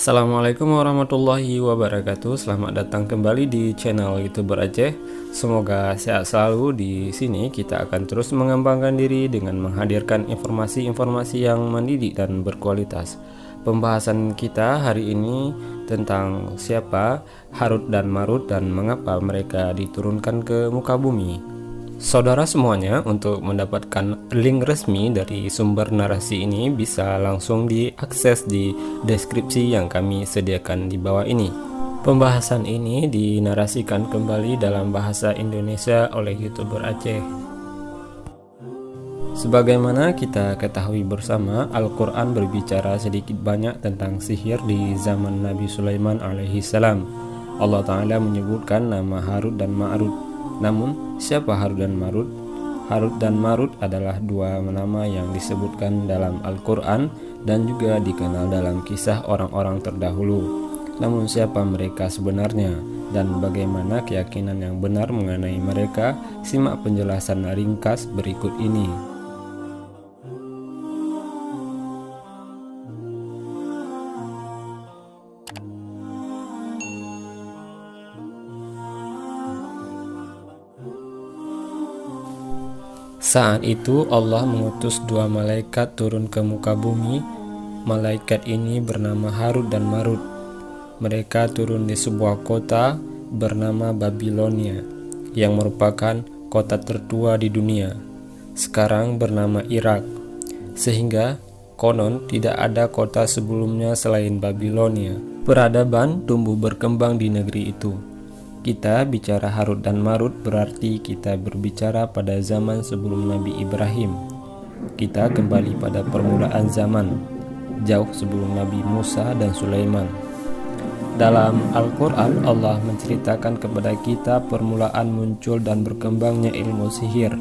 Assalamualaikum warahmatullahi wabarakatuh. Selamat datang kembali di channel YouTuber Aceh. Semoga sehat selalu. Di sini kita akan terus mengembangkan diri dengan menghadirkan informasi-informasi yang mendidik dan berkualitas. Pembahasan kita hari ini tentang siapa Harut dan Marut dan mengapa mereka diturunkan ke muka bumi. Saudara semuanya, untuk mendapatkan link resmi dari sumber narasi ini bisa langsung diakses di deskripsi yang kami sediakan di bawah ini. Pembahasan ini dinarasikan kembali dalam bahasa Indonesia oleh YouTuber Aceh. Sebagaimana kita ketahui bersama, Al-Quran berbicara sedikit banyak tentang sihir di zaman Nabi Sulaiman alaihissalam. Allah Ta'ala menyebutkan nama Harut dan Marut. Namun, siapa Harut dan Marut? Harut dan Marut adalah dua nama yang disebutkan dalam Al-Quran dan juga dikenal dalam kisah orang-orang terdahulu. Namun siapa mereka sebenarnya dan bagaimana keyakinan yang benar mengenai mereka? Simak penjelasan ringkas berikut ini. Saat itu Allah mengutus dua malaikat turun ke muka bumi. Malaikat ini bernama Harut dan Marut. Mereka turun di sebuah kota bernama Babilonia, yang merupakan kota tertua di dunia, sekarang bernama Irak. Sehingga konon tidak ada kota sebelumnya selain Babilonia. Peradaban tumbuh berkembang di negeri itu. Kita bicara Harut dan Marut berarti kita berbicara pada zaman sebelum Nabi Ibrahim. Kita kembali pada permulaan zaman, jauh sebelum Nabi Musa dan Sulaiman. Dalam Al-Quran, Allah menceritakan kepada kita permulaan muncul dan berkembangnya ilmu sihir.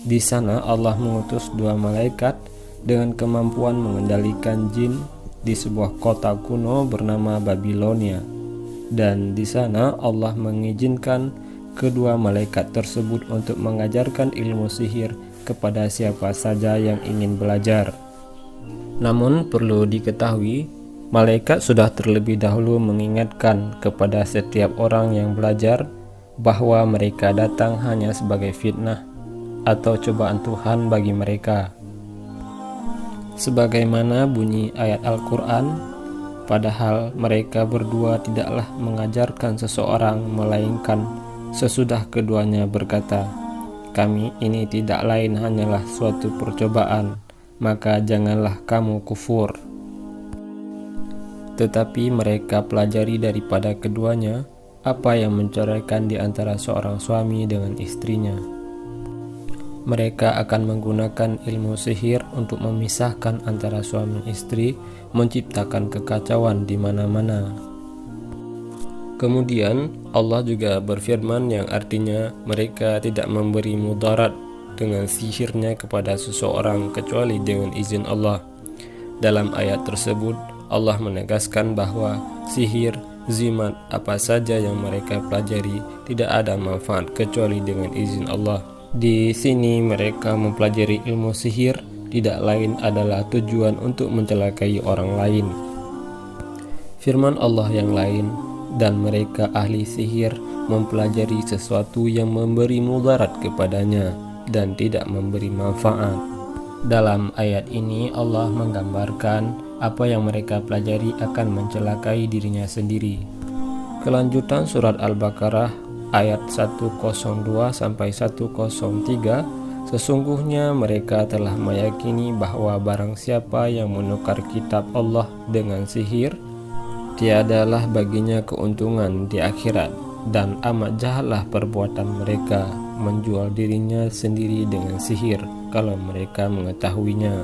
Di sana Allah mengutus dua malaikat dengan kemampuan mengendalikan jin di sebuah kota kuno bernama Babilonia. Dan di sana Allah mengizinkan kedua malaikat tersebut untuk mengajarkan ilmu sihir kepada siapa saja yang ingin belajar. Namun perlu diketahui, malaikat sudah terlebih dahulu mengingatkan kepada setiap orang yang belajar bahwa mereka datang hanya sebagai fitnah atau cobaan Tuhan bagi mereka. Sebagaimana bunyi ayat Al-Quran, padahal mereka berdua tidaklah mengajarkan seseorang, melainkan sesudah keduanya berkata, "Kami ini tidak lain hanyalah suatu percobaan, maka janganlah kamu kufur." Tetapi mereka pelajari daripada keduanya apa yang menceraikan di antara seorang suami dengan istrinya. Mereka akan menggunakan ilmu sihir untuk memisahkan antara suami istri, menciptakan kekacauan di mana-mana. Kemudian Allah juga berfirman yang artinya mereka tidak memberi mudarat dengan sihirnya kepada seseorang kecuali dengan izin Allah. Dalam ayat tersebut Allah menegaskan bahwa sihir, zimat, apa saja yang mereka pelajari tidak ada manfaat kecuali dengan izin Allah. Di sini mereka mempelajari ilmu sihir tidak lain adalah tujuan untuk mencelakai orang lain. Firman Allah yang lain, dan mereka ahli sihir mempelajari sesuatu yang memberi mudarat kepadanya dan tidak memberi manfaat. Dalam ayat ini Allah menggambarkan apa yang mereka pelajari akan mencelakai dirinya sendiri. Kelanjutan surat Al-Baqarah ayat 102 sampai 103, sesungguhnya mereka telah meyakini bahwa barang siapa yang menukar kitab Allah dengan sihir, tiadalah baginya keuntungan di akhirat, dan amat jahatlah perbuatan mereka menjual dirinya sendiri dengan sihir kalau mereka mengetahuinya.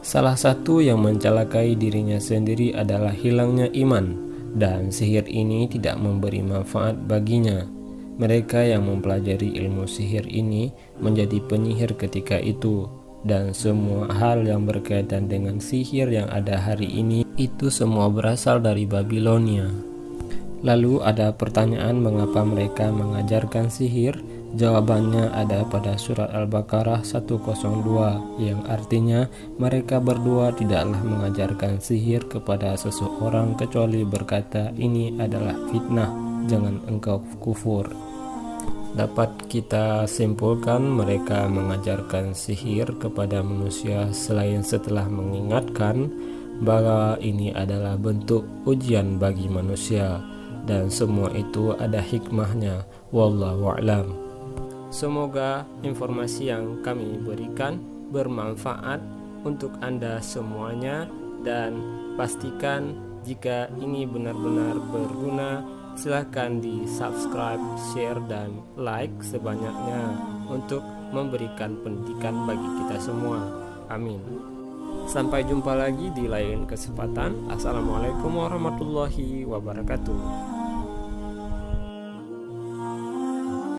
Salah satu yang mencelakai dirinya sendiri adalah hilangnya iman, dan sihir ini tidak memberi manfaat baginya. Mereka yang mempelajari ilmu sihir ini menjadi penyihir ketika itu, dan semua hal yang berkaitan dengan sihir yang ada hari ini itu semua berasal dari Babilonia. Lalu ada pertanyaan mengapa mereka mengajarkan sihir? Jawabannya ada pada surat Al-Baqarah 102 yang artinya mereka berdua tidaklah mengajarkan sihir kepada seseorang kecuali berkata, ini adalah fitnah, jangan engkau kufur. Dapat kita simpulkan mereka mengajarkan sihir kepada manusia selain setelah mengingatkan bahwa ini adalah bentuk ujian bagi manusia dan semua itu ada hikmahnya. Wallahu a'lam. Semoga informasi yang kami berikan bermanfaat untuk Anda semuanya, dan pastikan jika ini benar-benar berguna, silahkan di subscribe, share, dan like sebanyaknya untuk memberikan pendidikan bagi kita semua. Amin. Sampai jumpa lagi di lain kesempatan. Assalamualaikum warahmatullahi wabarakatuh.